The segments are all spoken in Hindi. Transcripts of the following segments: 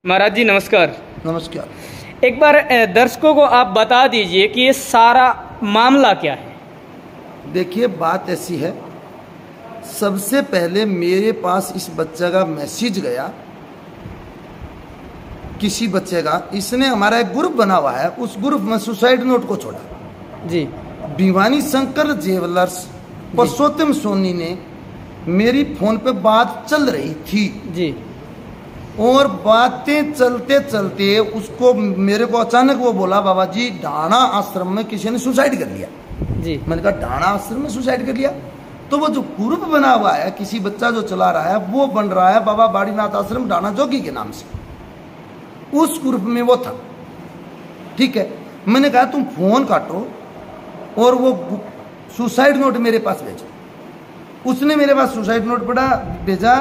महाराज जी नमस्कार। नमस्कार। एक बार दर्शकों को आप बता दीजिए कि ये सारा मामला क्या है। देखिए, बात ऐसी है, सबसे पहले मेरे पास इस बच्चे का मैसेज गया, किसी बच्चे का। इसने हमारा एक ग्रुप बना हुआ है, उस ग्रुप में सुसाइड नोट को छोड़ा जी। भिवानी शंकर ज्वेलर्स पुरुषोत्तम सोनी ने मेरी फोन पे बात चल रही थी जी। और बातें चलते चलते उसको मेरे को अचानक वो बोला, बाबा जी ढाणा आश्रम में किसी ने सुसाइड कर लिया जी। मैंने कहा ढाणा आश्रम में सुसाइड कर लिया? तो वो जो ग्रुप बना हुआ है, किसी बच्चा जो चला रहा है, वो बन रहा है बाबा बाड़ीनाथ आश्रम ढाणा जोगी के नाम से। उस ग्रुप में वो था। ठीक है, मैंने कहा तुम फोन काटो और वो सुसाइड नोट मेरे पास भेजो। उसने मेरे पास सुसाइड नोट भेजा,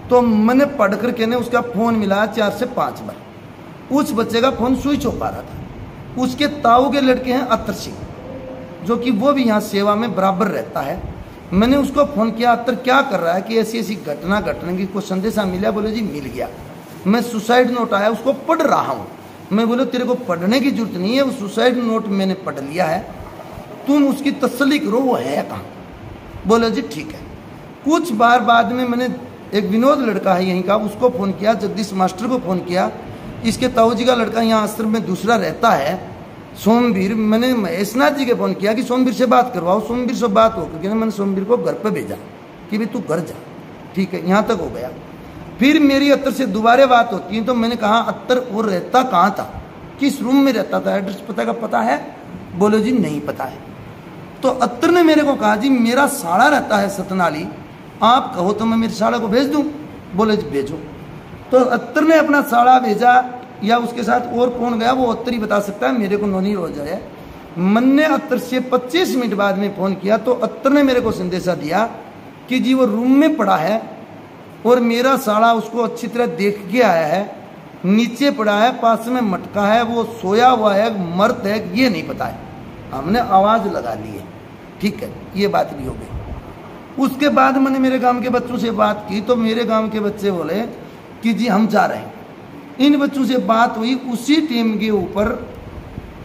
तो मैंने पढ़ करके ने उसका फोन मिला 4 से 5 बार। उस बच्चे का फोन स्विच ऑफ आ रहा था। उसके ताऊ के लड़के हैं अत्तर सिंह, जो कि वो भी यहाँ सेवा में बराबर रहता है। मैंने उसको फोन किया, अत्तर क्या कर रहा है कि ऐसी ऐसी घटना घटने की कोई संदेशा मिला? बोले जी मिल गया, मैं सुसाइड नोट आया उसको पढ़ रहा हूँ। मैं बोले तेरे को पढ़ने की जरूरत नहीं है, वो सुसाइड नोट मैंने पढ़ लिया है, तुम उसकी तसल्ली करो वो है कहाँ। बोले जी ठीक है। कुछ बार बाद में मैंने एक विनोद लड़का है यहीं का, उसको फ़ोन किया, जगदीश मास्टर को फ़ोन किया, इसके ताऊ जी का लड़का यहाँ आश्रम में दूसरा रहता है सोमवीर। मैंने महेशनाथ जी के फ़ोन किया कि सोमवीर से बात करवाओ। सोमवीर से बात हो करके मैंने सोमवीर को घर पर भेजा कि भाई तू घर जा। ठीक है, यहाँ तक हो गया। फिर मेरी अत्तर से दोबारा बात होती है, तो मैंने कहा अत्तर वो रहता कहाँ था, किस रूम में रहता था, एड्रेस पता का पता है? बोलो जी नहीं पता है। तो अत्तर ने मेरे को कहा जी मेरा साड़ा रहता है सतनाली, आप कहो तो मैं मेरे साड़ा को भेज दूं। बोले जी भेजो। तो अत्तर ने अपना साड़ा भेजा, या उसके साथ और कौन गया वो अत्तर ही बता सकता है, मेरे को नोनी हो जाए। मैंने अत्तर से 25 मिनट बाद में फ़ोन किया, तो अत्तर ने मेरे को संदेशा दिया कि जी वो रूम में पड़ा है और मेरा साड़ा उसको अच्छी तरह देख के आया है, नीचे पड़ा है, पास में मटका है, वो सोया हुआ है, मर्द है, ये नहीं पता है। हमने आवाज़ लगा ली है। ठीक है, ये बात भी हो गई। उसके बाद मैंने मेरे गांव के बच्चों से बात की, तो मेरे गांव के बच्चे बोले कि जी हम जा रहे हैं। इन बच्चों से बात हुई, उसी टीम के ऊपर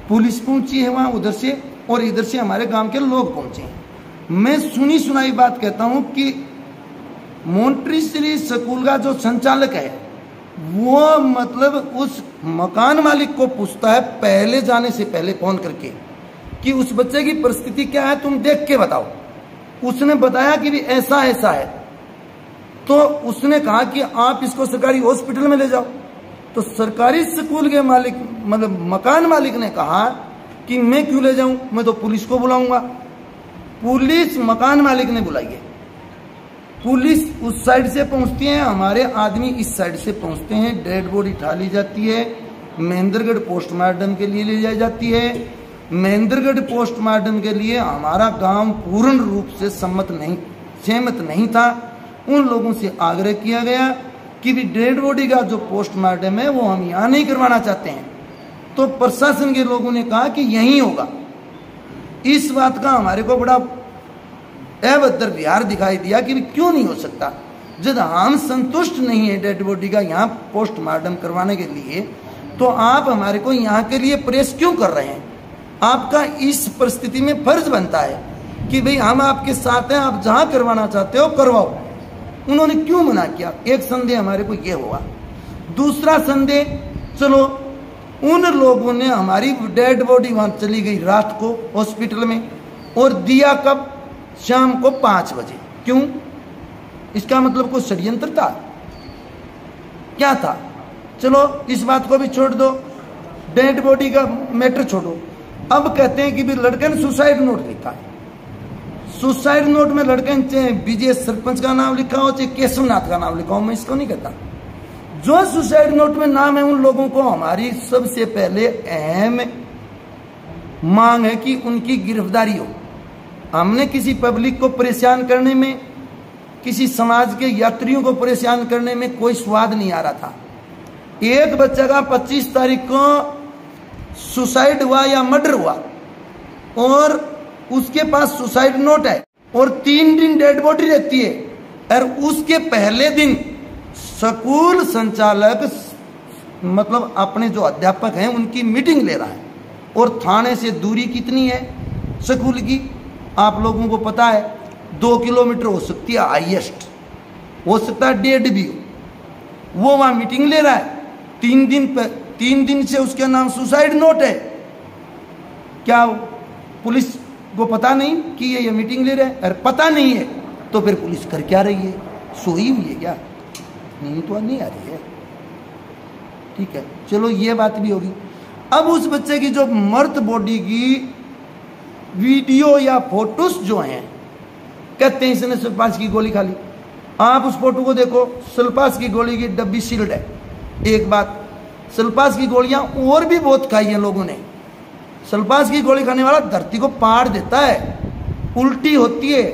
पुलिस पहुंची है वहाँ उधर से, और इधर से हमारे गांव के लोग पहुंचे हैं। मैं सुनी सुनाई बात कहता हूँ कि मोंटेसरी स्कूल का जो संचालक है वो मतलब उस मकान मालिक को पूछता है पहले जाने से पहले फोन करके कि उस बच्चे की परिस्थिति क्या है, तुम देख के बताओ। उसने बताया कि भी ऐसा ऐसा है। तो उसने कहा कि आप इसको सरकारी हॉस्पिटल में ले जाओ। तो सरकारी स्कूल के मालिक मतलब मकान मालिक ने कहा कि मैं क्यों ले जाऊं, मैं तो पुलिस को बुलाऊंगा। पुलिस मकान मालिक ने बुलाई है। पुलिस उस साइड से पहुंचती है, हमारे आदमी इस साइड से पहुंचते हैं, डेड बॉडी उठा ली जाती है, महेंद्रगढ़ पोस्टमार्टम के लिए ले जाई जाती है। महेंद्रगढ़ पोस्टमार्टम के लिए हमारा गांव पूर्ण रूप से सहमत नहीं था। उन लोगों से आग्रह किया गया कि भी डेड बॉडी का जो पोस्टमार्टम है वो हम यहाँ नहीं करवाना चाहते हैं। तो प्रशासन के लोगों ने कहा कि यहीं होगा। इस बात का हमारे को बड़ा अभद्र व्यवहार दिखाई दिया कि क्यों नहीं हो सकता, जब हम संतुष्ट नहीं है डेड बॉडी का यहाँ पोस्टमार्टम करवाने के लिए, तो आप हमारे को यहाँ के लिए प्रेस क्यों कर रहे हैं? आपका इस परिस्थिति में फर्ज बनता है कि भाई हम आपके साथ हैं, आप जहां करवाना चाहते हो करवाओ। उन्होंने क्यों मना किया? एक संदेह हमारे को ये हुआ। दूसरा संदेह, चलो उन लोगों ने हमारी डेड बॉडी वहां चली गई रात को हॉस्पिटल में, और दिया कब? शाम को 5 बजे। क्यों? इसका मतलब कोई षड्यंत्र था? क्या था? चलो इस बात को भी छोड़ दो, डेड बॉडी का मैटर छोड़ो। अब कहते हैं कि भी लड़के ने सुसाइड नोट लिखा है। सुसाइड नोट में लड़के ने चाहे विजय सरपंच का नाम लिखा हो, चाहे केशवनाथ का नाम लिखा हो, मैं इसको नहीं कहता। जो सुसाइड नोट में नाम है, उन लोगों को हमारी सबसे पहले अहम मांग है कि उनकी गिरफ्तारी हो। हमने किसी पब्लिक को परेशान करने में, किसी समाज के यात्रियों को परेशान करने में कोई स्वाद नहीं आ रहा था। एक बच्चे का 25 तारीख को सुसाइड हुआ या मर्डर हुआ, और उसके पास सुसाइड नोट है, और 3 दिन डेड बॉडी रहती है, और उसके पहले दिन स्कूल संचालक मतलब अपने जो अध्यापक हैं उनकी मीटिंग ले रहा है। और थाने से दूरी कितनी है स्कूल की, आप लोगों को पता है, 2 किलोमीटर हो सकती है हाईएस्ट, हो सकता है 1.5 भी हो। वो वहाँ मीटिंग ले रहा है, 3 दिन से उसके नाम सुसाइड नोट है। क्या पुलिस को पता नहीं कि ये मीटिंग ले रहा है? अरे पता नहीं है तो फिर पुलिस कर क्या रही है? सोई हुई है क्या? नींद तो नहीं आ रही है। ठीक है, चलो ये बात भी होगी। अब उस बच्चे की जो मर्द बॉडी की वीडियो या फोटोस जो हैं, कहते हैं इसने सल्फास की गोली खा ली। आप उस फोटो को देखो, सल्फास की गोली की डब्बी सील्ड है। एक बात, सल्फास की गोलियां और भी बहुत खाई हैं लोगों ने। सल्फास की गोली खाने वाला धरती को पाड़ देता है, उल्टी होती है,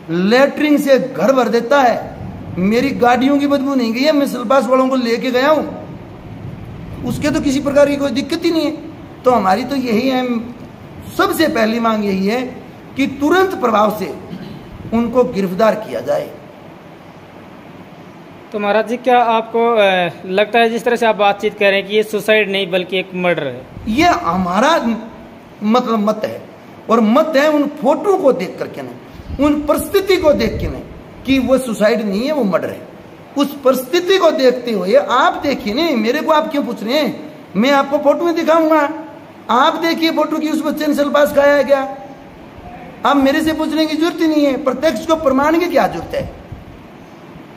लेटरिन से घर भर देता है। मेरी गाड़ियों की बदबू नहीं गई है, मैं सल्फास वालों को लेके गया हूं, उसके तो किसी प्रकार की कोई दिक्कत ही नहीं है। तो हमारी तो यही है, सबसे पहली मांग यही है कि तुरंत प्रभाव से उनको गिरफ्तार किया जाए। तो महाराज जी, क्या आपको लगता है जिस तरह से आप बातचीत कर रहे हैं कि ये सुसाइड नहीं बल्कि एक मर्डर है? ये हमारा मतलब मत है, और मत है उन फोटो को देख करके नहीं, उन परिस्थिति को देख के नहीं कि वो सुसाइड नहीं है, वो मर्डर है। उस परिस्थिति को देखते हुए आप देखिए नहीं, मेरे को आप क्यों पूछ रहे हैं? मैं आपको फोटो में दिखाऊंगा, आप देखिए फोटो की उस बच्चे ने सल्फास खाया है क्या? आप मेरे से पूछने की जरूरत ही नहीं है, प्रत्यक्ष को प्रमाण की क्या जरूरत है?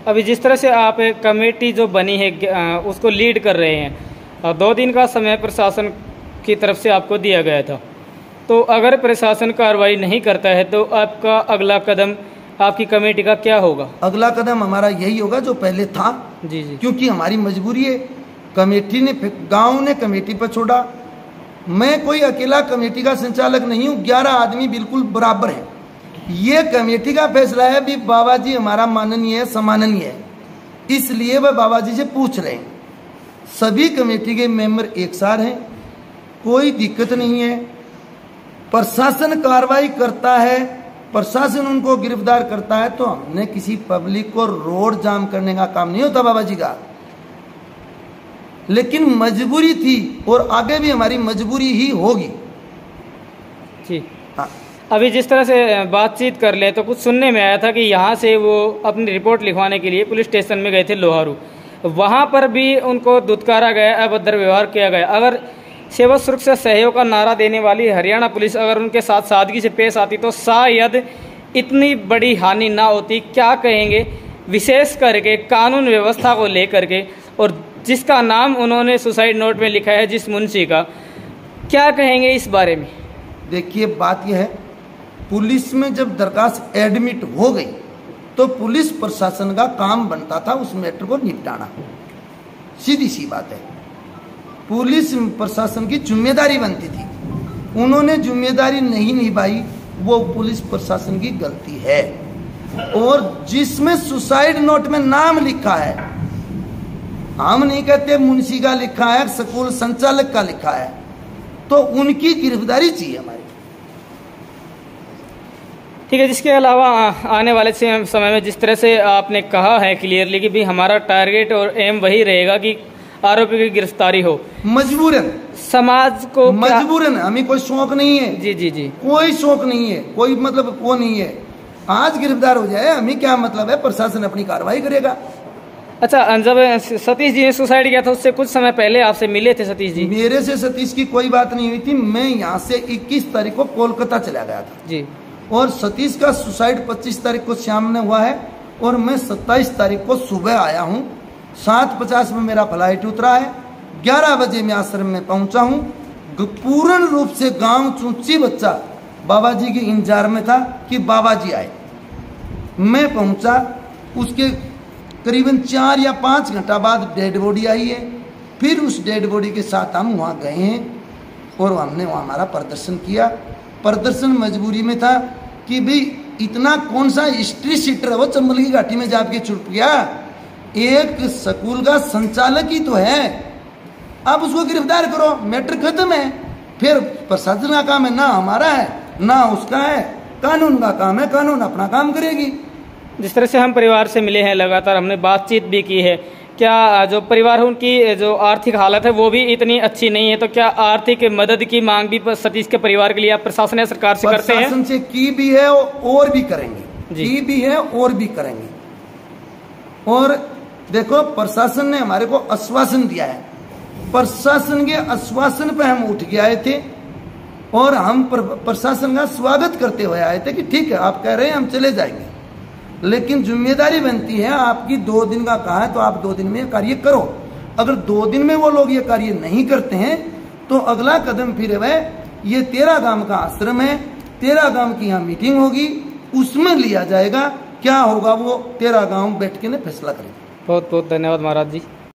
अभी जिस तरह से आप एक कमेटी जो बनी है उसको लीड कर रहे हैं, और 2 दिन का समय प्रशासन की तरफ से आपको दिया गया था, तो अगर प्रशासन कार्रवाई नहीं करता है तो आपका अगला कदम आपकी कमेटी का क्या होगा? अगला कदम हमारा यही होगा जो पहले था। जी जी, क्योंकि क्योंकि हमारी मजबूरी है। कमेटी ने, गांव ने कमेटी पर छोड़ा। मैं कोई अकेला कमेटी का संचालक नहीं हूँ, 11 आदमी बिल्कुल बराबर हैं। ये कमेटी का फैसला है भी बाबा जी हमारा माननीय है, सम्माननीय है, इसलिए वह बाबा जी से पूछ रहे हैं। सभी कमेटी के मेंबर एक साथ हैं, कोई दिक्कत नहीं है। प्रशासन कार्रवाई करता है, प्रशासन उनको गिरफ्तार करता है, तो हमने किसी पब्लिक को रोड जाम करने का काम नहीं होता बाबा जी का, लेकिन मजबूरी थी और आगे भी हमारी मजबूरी ही होगी। जी हाँ। अभी जिस तरह से बातचीत कर ले तो कुछ सुनने में आया था कि यहाँ से वो अपनी रिपोर्ट लिखवाने के लिए पुलिस स्टेशन में गए थे लोहारू, वहाँ पर भी उनको दुत्कारा गया, अभद्र व्यवहार किया गया। अगर सेवा सुरक्षा सहयोग का नारा देने वाली हरियाणा पुलिस अगर उनके साथ सादगी से पेश आती तो शायद इतनी बड़ी हानि ना होती। क्या कहेंगे विशेष करके कानून व्यवस्था को लेकर के, और जिसका नाम उन्होंने सुसाइड नोट में लिखा है जिस मुंशी का, क्या कहेंगे इस बारे में? देखिए बात यह है, पुलिस में जब दरखास्त एडमिट हो गई तो पुलिस प्रशासन का काम बनता था उस मैटर को निपटाना, सीधी सी बात है। पुलिस प्रशासन की जिम्मेदारी बनती थी, उन्होंने जिम्मेदारी नहीं निभाई, वो पुलिस प्रशासन की गलती है। और जिसमें सुसाइड नोट में नाम लिखा है, हम नहीं कहते मुंशी का लिखा है, स्कूल संचालक का लिखा है, तो उनकी गिरफ्तारी चाहिए हमारी। ठीक है, जिसके अलावा आने वाले समय में जिस तरह से आपने कहा है क्लियरली कि भी हमारा टारगेट और एम वही रहेगा कि आरोपी की गिरफ्तारी हो, मजबूरन समाज को मजबूरन, हमें कोई शौक नहीं है। जी जी जी, कोई शौक नहीं है, कोई मतलब वो नहीं है। आज गिरफ्तार हो जाए हमें क्या मतलब है, प्रशासन अपनी कार्रवाई करेगा। अच्छा, जब सतीश जी ने सुसाइड किया था उससे कुछ समय पहले आपसे मिले थे सतीश जी? मेरे से सतीश की कोई बात नहीं हुई थी, मैं यहाँ से 21 तारीख को कोलकाता चला गया था जी, और सतीश का सुसाइड 25 तारीख को शाम में हुआ है, और मैं 27 तारीख को सुबह आया हूँ। 7:50 में मेरा फ्लाइट उतरा है, 11 बजे मैं आश्रम में पहुंचा हूँ। पूर्ण रूप से गांव चूंची बच्चा बाबा जी के इंतजार में था कि बाबा जी आए। मैं पहुंचा, उसके करीबन 4 या 5 घंटा बाद डेड बॉडी आई है। फिर उस डेड बॉडी के साथ हम वहाँ गए हैं और हमने वहाँ हमारा प्रदर्शन किया। प्रदर्शन मजबूरी में था कि भाई इतना कौन सा हिस्ट्री सीटर है वो चंबल की घाटी में जाके छुप गया, एक स्कूल का संचालक ही तो है, आप उसको गिरफ्तार करो, मैटर खत्म है। फिर प्रशासन का काम है, ना हमारा है ना उसका है, कानून का काम है, कानून अपना काम करेगी। जिस तरह से हम परिवार से मिले हैं, लगातार हमने बातचीत भी की है, क्या जो परिवार है उनकी जो आर्थिक हालत है वो भी इतनी अच्छी नहीं है, तो क्या आर्थिक मदद की मांग भी सतीश के परिवार के लिए आप प्रशासन या सरकार से करते हैं? प्रशासन से की भी है और भी करेंगे, की भी है और भी करेंगे। और देखो प्रशासन ने हमारे को आश्वासन दिया है, प्रशासन के आश्वासन पे हम उठ के आए थे और हम प्रशासन का स्वागत करते हुए आए थे कि ठीक है आप कह रहे हैं हम चले जाएंगे, लेकिन जिम्मेदारी बनती है आपकी 2 दिन का कहा है तो आप 2 दिन में कार्य करो। अगर 2 दिन में वो लोग ये कार्य नहीं करते हैं तो अगला कदम फिर वह ये 13 गांव का आश्रम है, 13 गांव की यहाँ मीटिंग होगी, उसमें लिया जाएगा, क्या होगा वो 13 गांव बैठ के फैसला करेंगे। बहुत बहुत धन्यवाद महाराज जी।